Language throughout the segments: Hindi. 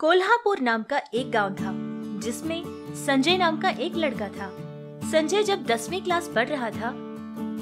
कोल्हापुर नाम का एक गांव था जिसमें संजय नाम का एक लड़का था। संजय जब 10वीं क्लास पढ़ रहा था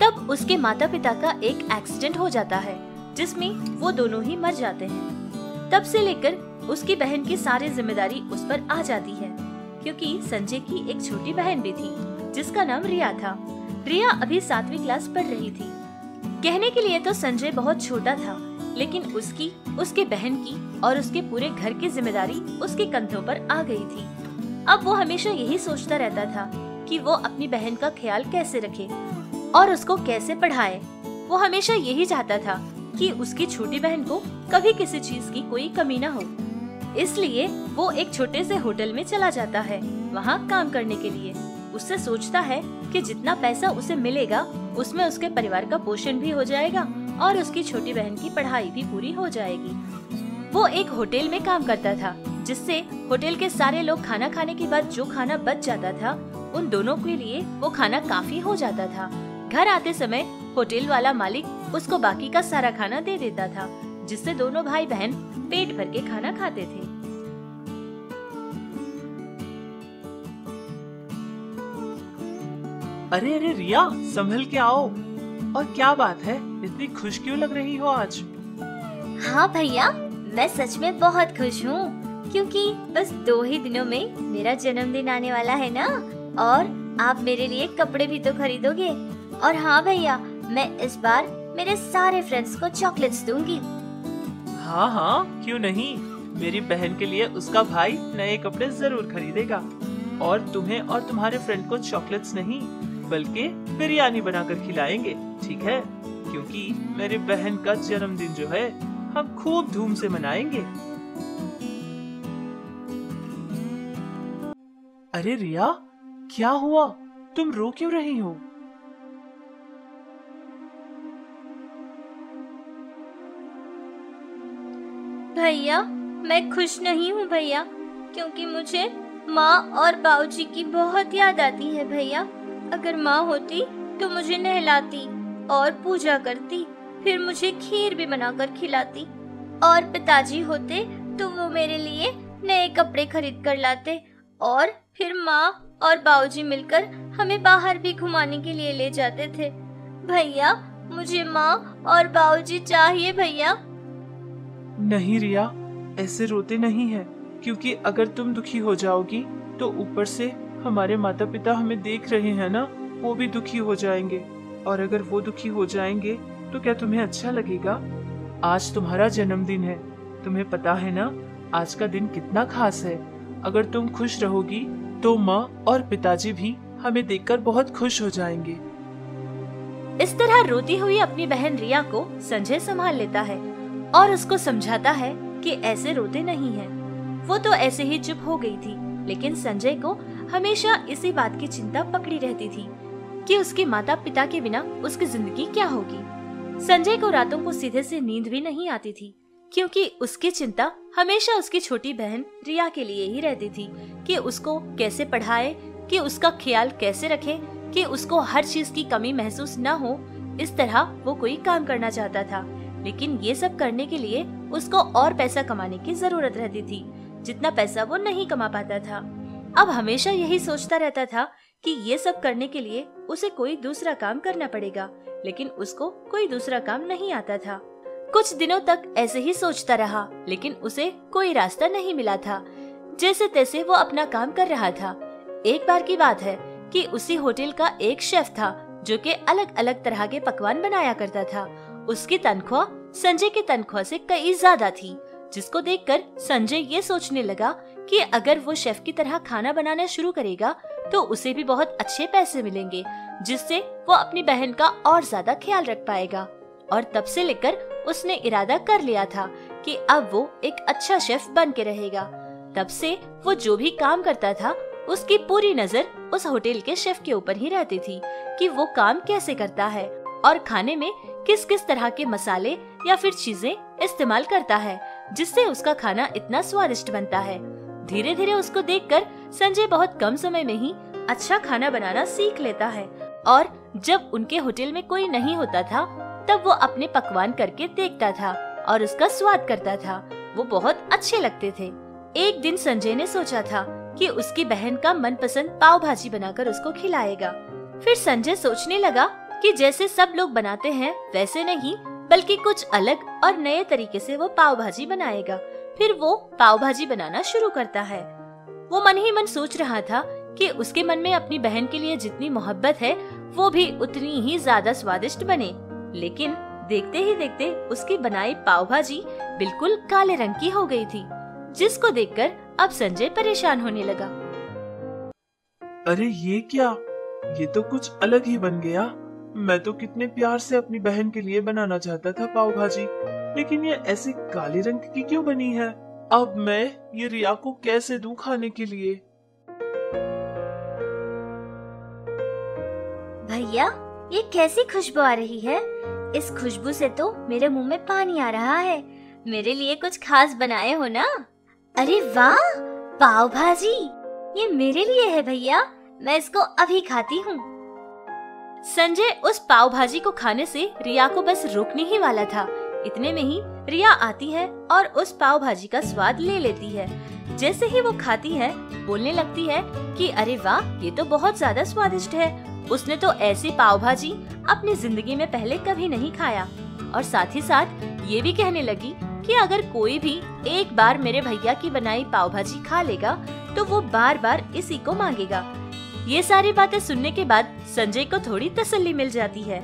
तब उसके माता पिता का एक एक्सीडेंट हो जाता है जिसमें वो दोनों ही मर जाते हैं। तब से लेकर उसकी बहन की सारी जिम्मेदारी उस पर आ जाती है, क्योंकि संजय की एक छोटी बहन भी थी जिसका नाम रिया था। रिया अभी 7वीं क्लास पढ़ रही थी। कहने के लिए तो संजय बहुत छोटा था, लेकिन उसकी, उसके बहन की और उसके पूरे घर की जिम्मेदारी उसके कंधों पर आ गई थी। अब वो हमेशा यही सोचता रहता था कि वो अपनी बहन का ख्याल कैसे रखे और उसको कैसे पढ़ाए। वो हमेशा यही चाहता था कि उसकी छोटी बहन को कभी किसी चीज की कोई कमी न हो। इसलिए वो एक छोटे से होटल में चला जाता है वहाँ काम करने के लिए। उससे सोचता है कि जितना पैसा उसे मिलेगा उसमें उसके परिवार का पोषण भी हो जाएगा और उसकी छोटी बहन की पढ़ाई भी पूरी हो जाएगी। वो एक होटल में काम करता था जिससे होटल के सारे लोग खाना खाने के बाद जो खाना बच जाता था उन दोनों के लिए वो खाना काफी हो जाता था। घर आते समय होटल वाला मालिक उसको बाकी का सारा खाना दे देता था, जिससे दोनों भाई बहन पेट भर के खाना खाते थे। अरे अरे रिया, संभल के आओ। और क्या बात है, इतनी खुश क्यों लग रही हो आज? हाँ भैया, मैं सच में बहुत खुश हूँ, क्योंकि बस 2 ही दिनों में मेरा जन्मदिन आने वाला है ना, और आप मेरे लिए कपड़े भी तो खरीदोगे। और हाँ भैया, मैं इस बार मेरे सारे फ्रेंड्स को चॉकलेट्स दूंगी। हाँ हाँ, क्यों नहीं। मेरी बहन के लिए उसका भाई नए कपड़े जरूर खरीदेगा, और तुम्हें और तुम्हारे फ्रेंड को चॉकलेट्स नहीं बल्कि बिरयानी बनाकर खिलाएंगे, ठीक है? क्योंकि मेरी बहन का जन्मदिन जो है हम खूब धूम से मनाएंगे। अरे रिया, क्या हुआ? तुम रो क्यों रही हो? भैया, मैं खुश नहीं हूँ भैया, क्योंकि मुझे माँ और बाबूजी की बहुत याद आती है भैया। अगर माँ होती तो मुझे नहलाती और पूजा करती, फिर मुझे खीर भी बनाकर खिलाती, और पिताजी होते तो वो मेरे लिए नए कपड़े खरीद कर लाते, और फिर माँ और बाबूजी मिलकर हमें बाहर भी घुमाने के लिए ले जाते थे। भैया, मुझे माँ और बाबूजी चाहिए भैया। नहीं रिया, ऐसे रोते नहीं है, क्योंकि अगर तुम दुखी हो जाओगी तो ऊपर से हमारे माता पिता हमें देख रहे हैं ना, वो भी दुखी हो जाएंगे, और अगर वो दुखी हो जाएंगे तो क्या तुम्हें अच्छा लगेगा? आज तुम्हारा जन्मदिन है, तुम्हें पता है ना आज का दिन कितना खास है। अगर तुम खुश रहोगी तो माँ और पिताजी भी हमें देखकर बहुत खुश हो जाएंगे। इस तरह रोती हुई अपनी बहन रिया को संजय संभाल लेता है और उसको समझाता है कि ऐसे रोते नहीं हैं। वो तो ऐसे ही चुप हो गई थी, लेकिन संजय को हमेशा इसी बात की चिंता पकड़ी रहती थी कि उसके माता पिता के बिना उसकी जिंदगी क्या होगी। संजय को रातों को सीधे से नींद भी नहीं आती थी, क्योंकि उसकी चिंता हमेशा उसकी छोटी बहन रिया के लिए ही रहती थी कि उसको कैसे पढ़ाए, कि उसका ख्याल कैसे रखे, कि उसको हर चीज की कमी महसूस न हो। इस तरह वो कोई काम करना चाहता था, लेकिन ये सब करने के लिए उसको और पैसा कमाने की जरूरत रहती थी, जितना पैसा वो नहीं कमा पाता था। अब हमेशा यही सोचता रहता था कि ये सब करने के लिए उसे कोई दूसरा काम करना पड़ेगा, लेकिन उसको कोई दूसरा काम नहीं आता था। कुछ दिनों तक ऐसे ही सोचता रहा, लेकिन उसे कोई रास्ता नहीं मिला था। जैसे तैसे वो अपना काम कर रहा था। एक बार की बात है कि उसी होटल का एक शेफ था जो कि अलग अलग तरह के पकवान बनाया करता था। उसकी तनख्वाह संजय की तनख्वाह से कई ज्यादा थी, जिसको देखकर संजय ये सोचने लगा कि अगर वो शेफ की तरह खाना बनाना शुरू करेगा तो उसे भी बहुत अच्छे पैसे मिलेंगे, जिससे वो अपनी बहन का और ज्यादा ख्याल रख पाएगा। और तब से लेकर उसने इरादा कर लिया था कि अब वो एक अच्छा शेफ बन के रहेगा। तब से वो जो भी काम करता था उसकी पूरी नजर उस होटल के शेफ के ऊपर ही रहती थी कि वो काम कैसे करता है और खाने में किस किस तरह के मसाले या फिर चीजें इस्तेमाल करता है, जिससे उसका खाना इतना स्वादिष्ट बनता है। धीरे धीरे उसको देखकर संजय बहुत कम समय में ही अच्छा खाना बनाना सीख लेता है, और जब उनके होटल में कोई नहीं होता था तब वो अपने पकवान करके देखता था और उसका स्वाद करता था। वो बहुत अच्छे लगते थे। एक दिन संजय ने सोचा था कि उसकी बहन का मनपसंद पाव भाजी बनाकर उसको खिलाएगा। फिर संजय सोचने लगा कि जैसे सब लोग बनाते हैं वैसे नहीं, बल्कि कुछ अलग और नए तरीके से वो पाव भाजी बनाएगा। फिर वो पाव भाजी बनाना शुरू करता है। वो मन ही मन सोच रहा था कि उसके मन में अपनी बहन के लिए जितनी मोहब्बत है वो भी उतनी ही ज्यादा स्वादिष्ट बने। लेकिन देखते ही देखते उसकी बनाई पाव भाजी बिल्कुल काले रंग की हो गई थी, जिसको देखकर अब संजय परेशान होने लगा। अरे ये क्या, ये तो कुछ अलग ही बन गया। मैं तो कितने प्यार से अपनी बहन के लिए बनाना चाहता था पाव भाजी, लेकिन ये ऐसी काले रंग की क्यों बनी है। अब मैं ये रिया को कैसे दूं खाने के लिए। भैया, ये कैसी खुशबू आ रही है। इस खुशबू से तो मेरे मुंह में पानी आ रहा है। मेरे लिए कुछ खास बनाए हो ना। अरे वाह, पाव भाजी, ये मेरे लिए है भैया। मैं इसको अभी खाती हूँ। संजय उस पाव भाजी को खाने से रिया को बस रोकने ही वाला था। इतने में ही रिया आती है और उस पाव भाजी का स्वाद ले लेती है। जैसे ही वो खाती है, बोलने लगती है कि अरे वाह, ये तो बहुत ज्यादा स्वादिष्ट है। उसने तो ऐसी पाव भाजी अपनी जिंदगी में पहले कभी नहीं खाया। और साथ ही साथ ये भी कहने लगी कि अगर कोई भी एक बार मेरे भैया की बनाई पाव भाजी खा लेगा तो वो बार बार इसी को मांगेगा। ये सारी बातें सुनने के बाद संजय को थोड़ी तसल्ली मिल जाती है।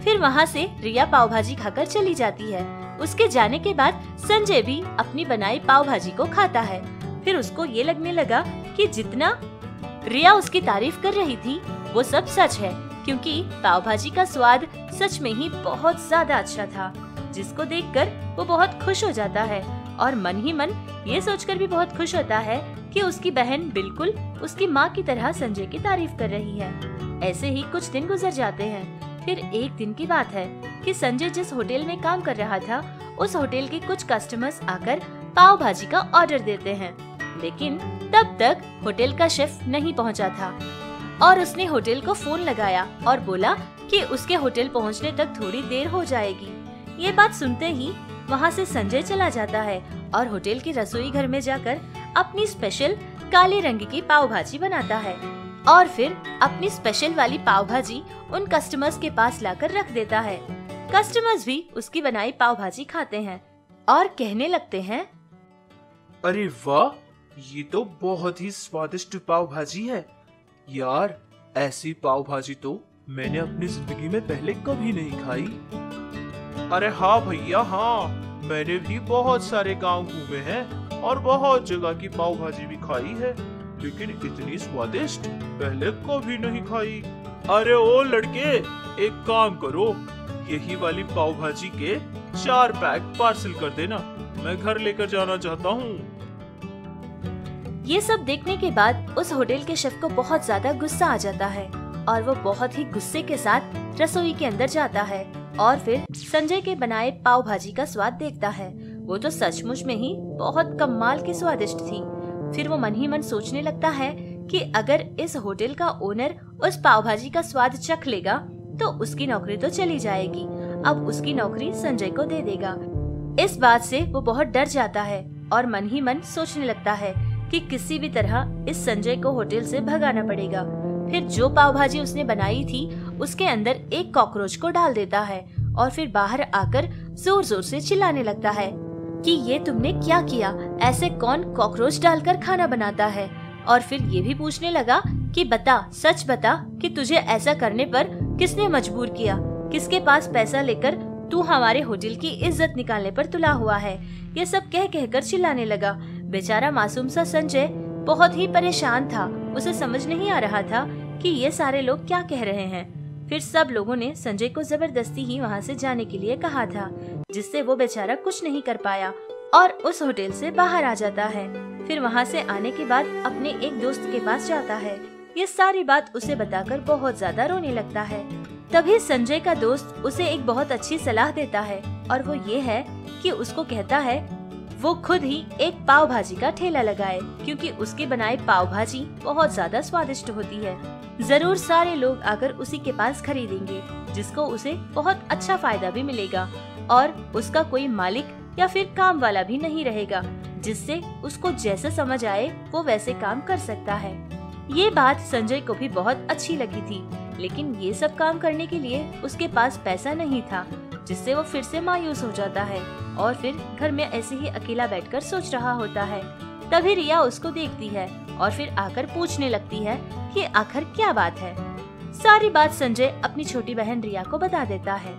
फिर वहाँ से रिया पाव भाजी खाकर चली जाती है। उसके जाने के बाद संजय भी अपनी बनाई पाव भाजी को खाता है। फिर उसको ये लगने लगा कि जितना रिया उसकी तारीफ कर रही थी वो सब सच है, क्योंकि पाव भाजी का स्वाद सच में ही बहुत ज्यादा अच्छा था, जिसको देखकर वो बहुत खुश हो जाता है और मन ही मन ये सोचकर भी बहुत खुश होता है कि उसकी बहन बिल्कुल उसकी माँ की तरह संजय की तारीफ कर रही है। ऐसे ही कुछ दिन गुजर जाते हैं। फिर एक दिन की बात है कि संजय जिस होटल में काम कर रहा था, उस होटल के कुछ कस्टमर्स आकर पाव भाजी का ऑर्डर देते हैं, लेकिन तब तक होटल का शेफ नहीं पहुंचा था और उसने होटल को फोन लगाया और बोला कि उसके होटल पहुंचने तक थोड़ी देर हो जाएगी। ये बात सुनते ही वहां से संजय चला जाता है और होटल की रसोई घर में जाकर अपनी स्पेशल काले रंग की पाव भाजी बनाता है और फिर अपनी स्पेशल वाली पाव भाजी उन कस्टमर्स के पास लाकर रख देता है। कस्टमर्स भी उसकी बनाई पाव भाजी खाते हैं और कहने लगते हैं, अरे वाह, ये तो बहुत ही स्वादिष्ट पाव भाजी है यार। ऐसी पाव भाजी तो मैंने अपनी जिंदगी में पहले कभी नहीं खाई। अरे हाँ भैया, हाँ, मैंने भी बहुत सारे गांव घूमे हैं और बहुत जगह की पाव भाजी भी खाई है, लेकिन इतनी स्वादिष्ट पहले कभी नहीं खाई। अरे ओ लड़के, एक काम करो, यही वाली पाव भाजी के 4 पैक पार्सल कर देना, मैं घर लेकर जाना चाहता हूँ। ये सब देखने के बाद उस होटल के शेफ को बहुत ज्यादा गुस्सा आ जाता है और वो बहुत ही गुस्से के साथ रसोई के अंदर जाता है और फिर संजय के बनाए पाव भाजी का स्वाद देखता है। वो तो सचमुच में ही बहुत कमाल की स्वादिष्ट थी। फिर वो मन ही मन सोचने लगता है कि अगर इस होटल का ओनर उस पाव भाजी का स्वाद चख लेगा तो उसकी नौकरी तो चली जाएगी। अब उसकी नौकरी संजय को दे देगा। इस बात से वो बहुत डर जाता है और मन ही मन सोचने लगता है कि किसी भी तरह इस संजय को होटल से भगाना पड़ेगा। फिर जो पाव भाजी उसने बनाई थी उसके अंदर एक कॉकरोच को डाल देता है और फिर बाहर आकर जोर जोर से चिल्लाने लगता है कि ये तुमने क्या किया, ऐसे कौन कॉकरोच डालकर खाना बनाता है। और फिर ये भी पूछने लगा कि बता, सच बता कि तुझे ऐसा करने पर किसने मजबूर किया, किसके पास पैसा लेकर तू हमारे होटल की इज्जत निकालने पर तुला हुआ है। ये सब कह कहकर चिल्लाने लगा। बेचारा मासूम सा संजय बहुत ही परेशान था। उसे समझ नहीं आ रहा था कि ये सारे लोग क्या कह रहे हैं। फिर सब लोगों ने संजय को जबरदस्ती ही वहाँ से जाने के लिए कहा था, जिससे वो बेचारा कुछ नहीं कर पाया और उस होटल से बाहर आ जाता है। फिर वहाँ से आने के बाद अपने एक दोस्त के पास जाता है। ये सारी बात उसे बताकर बहुत ज्यादा रोने लगता है। तभी संजय का दोस्त उसे एक बहुत अच्छी सलाह देता है और वो ये है कि उसको कहता है वो खुद ही एक पाव भाजी का ठेला लगाए, क्योंकि उसकी बनाई पाव भाजी बहुत ज्यादा स्वादिष्ट होती है। जरूर सारे लोग आकर उसी के पास खरीदेंगे, जिसको उसे बहुत अच्छा फायदा भी मिलेगा और उसका कोई मालिक या फिर काम वाला भी नहीं रहेगा, जिससे उसको जैसा समझ आए वो वैसे काम कर सकता है। ये बात संजय को भी बहुत अच्छी लगी थी, लेकिन ये सब काम करने के लिए उसके पास पैसा नहीं था, जिससे वो फिर से मायूस हो जाता है और फिर घर में ऐसे ही अकेला बैठकर सोच रहा होता है। तभी रिया उसको देखती है और फिर आकर पूछने लगती है कि आखिर क्या बात है। सारी बात संजय अपनी छोटी बहन रिया को बता देता है।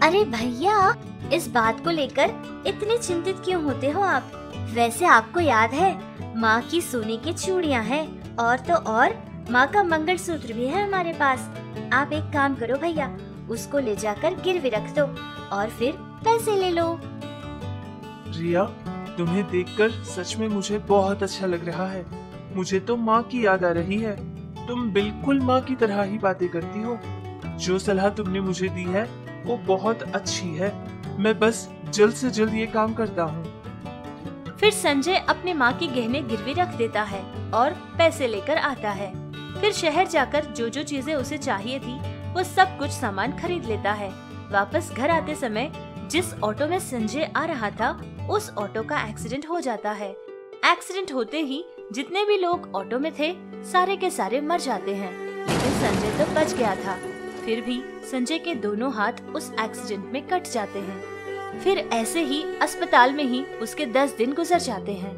अरे भैया, इस बात को लेकर इतने चिंतित क्यों होते हो आप? वैसे आपको याद है, माँ की सोने की चूड़ियाँ हैं और तो और माँ का मंगलसूत्र भी है हमारे पास। आप एक काम करो भैया, उसको ले जाकर गिरवी रख दो और फिर पैसे ले लो। रिया, तुम्हें देखकर सच में मुझे बहुत अच्छा लग रहा है। मुझे तो माँ की याद आ रही है। तुम बिल्कुल माँ की तरह ही बातें करती हो। जो सलाह तुमने मुझे दी है वो बहुत अच्छी है। मैं बस जल्द से जल्द ये काम करता हूँ। फिर संजय अपने माँ के गहने गिरवी रख देता है और पैसे लेकर आता है। फिर शहर जाकर जो जो चीजें उसे चाहिए थी वो सब कुछ सामान खरीद लेता है। वापस घर आते समय जिस ऑटो में संजय आ रहा था, उस ऑटो का एक्सीडेंट हो जाता है। एक्सीडेंट होते ही जितने भी लोग ऑटो में थे सारे के सारे मर जाते हैं, लेकिन संजय तो बच गया था। फिर भी संजय के दोनों हाथ उस एक्सीडेंट में कट जाते हैं। फिर ऐसे ही अस्पताल में ही उसके 10 दिन गुजर जाते हैं।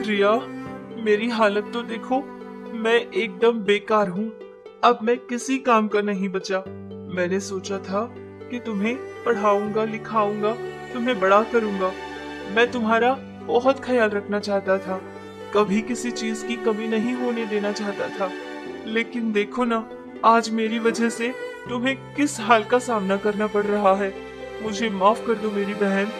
रिया, मेरी हालत तो देखो, मैं एकदम बेकार हूँ। अब मैं किसी काम का नहीं बचा। मैंने सोचा था कि तुम्हें पढ़ाऊंगा, लिखाऊंगा, तुम्हें बड़ा करूंगा। मैं तुम्हारा बहुत ख्याल रखना चाहता था, कभी किसी चीज की कमी नहीं होने देना चाहता था। लेकिन देखो ना, आज मेरी वजह से तुम्हें किस हाल का सामना करना पड़ रहा है। मुझे माफ कर दो मेरी बहन।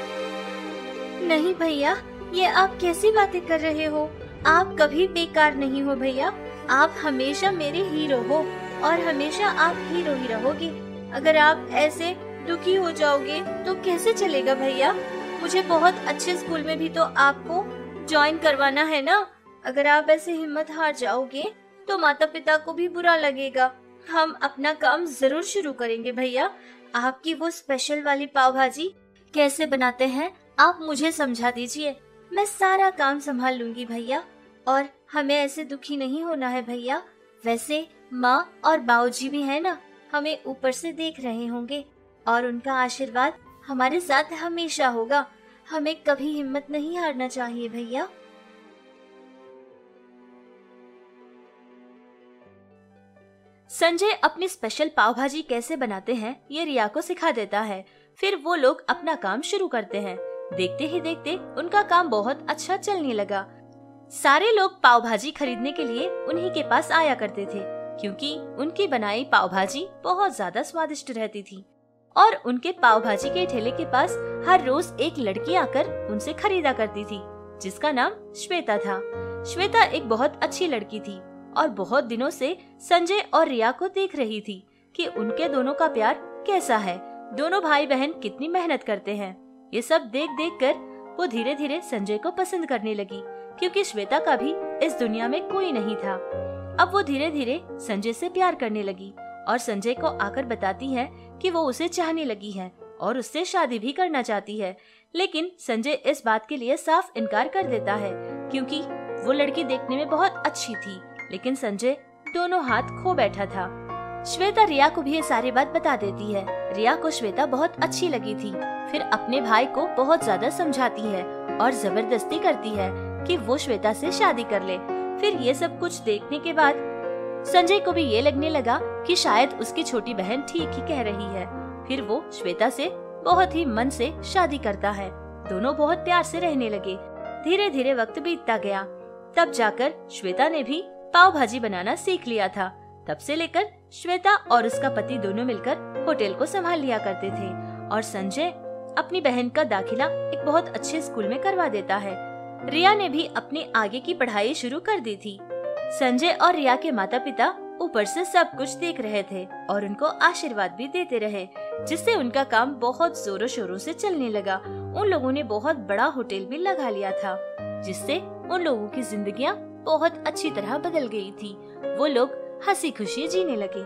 नहीं भैया, ये आप कैसी बातें कर रहे हो? आप कभी बेकार नहीं हो भैया। आप हमेशा मेरे हीरो हो और हमेशा आप हीरो ही रहोगे। अगर आप ऐसे दुखी हो जाओगे तो कैसे चलेगा भैया? मुझे बहुत अच्छे स्कूल में भी तो आपको ज्वाइन करवाना है ना। अगर आप ऐसे हिम्मत हार जाओगे तो माता पिता को भी बुरा लगेगा। हम अपना काम जरूर शुरू करेंगे भैया। आपकी वो स्पेशल वाली पाव भाजी कैसे बनाते हैं आप मुझे समझा दीजिए। मैं सारा काम संभाल लूंगी भैया। और हमें ऐसे दुखी नहीं होना है भैया। वैसे माँ और बाऊजी भी है ना, हमें ऊपर से देख रहे होंगे और उनका आशीर्वाद हमारे साथ हमेशा होगा। हमें कभी हिम्मत नहीं हारना चाहिए भैया। संजय अपनी स्पेशल पाव भाजी कैसे बनाते हैं ये रिया को सिखा देता है। फिर वो लोग अपना काम शुरू करते हैं। देखते ही देखते उनका काम बहुत अच्छा चलने लगा। सारे लोग पाव भाजी खरीदने के लिए उन्हीं के पास आया करते थे, क्योंकि उनकी बनाई पाव भाजी बहुत ज्यादा स्वादिष्ट रहती थी। और उनके पाव भाजी के ठेले के पास हर रोज एक लड़की आकर उनसे खरीदा करती थी, जिसका नाम श्वेता था। श्वेता एक बहुत अच्छी लड़की थी और बहुत दिनों से संजय और रिया को देख रही थी कि उनके दोनों का प्यार कैसा है, दोनों भाई बहन कितनी मेहनत करते हैं। ये सब देख देख कर वो धीरे धीरे संजय को पसंद करने लगी, क्योंकि श्वेता का भी इस दुनिया में कोई नहीं था। अब वो धीरे धीरे संजय से प्यार करने लगी और संजय को आकर बताती है कि वो उसे चाहने लगी है और उससे शादी भी करना चाहती है। लेकिन संजय इस बात के लिए साफ इनकार कर देता है, क्योंकि वो लड़की देखने में बहुत अच्छी थी, लेकिन संजय दोनों हाथ खो बैठा था। श्वेता रिया को भी ये सारी बात बता देती है। रिया को श्वेता बहुत अच्छी लगी थी। फिर अपने भाई को बहुत ज्यादा समझाती है और जबरदस्ती करती है कि वो श्वेता से शादी कर ले। फिर ये सब कुछ देखने के बाद संजय को भी ये लगने लगा कि शायद उसकी छोटी बहन ठीक ही कह रही है। फिर वो श्वेता से बहुत ही मन से शादी करता है। दोनों बहुत प्यार से रहने लगे। धीरे धीरे वक्त बीतता गया। तब जाकर श्वेता ने भी पाव भाजी बनाना सीख लिया था। तब से लेकर श्वेता और उसका पति दोनों मिलकर होटल को संभाल लिया करते थे और संजय अपनी बहन का दाखिला एक बहुत अच्छे स्कूल में करवा देता है। रिया ने भी अपनी आगे की पढ़ाई शुरू कर दी थी। संजय और रिया के माता पिता ऊपर से सब कुछ देख रहे थे और उनको आशीर्वाद भी देते रहे, जिससे उनका काम बहुत जोरों शोरों से चलने लगा। उन लोगों ने बहुत बड़ा होटल भी लगा लिया था, जिससे उन लोगों की जिंदगियां बहुत अच्छी तरह बदल गई थी। वो लोग हंसी खुशी जीने लगे।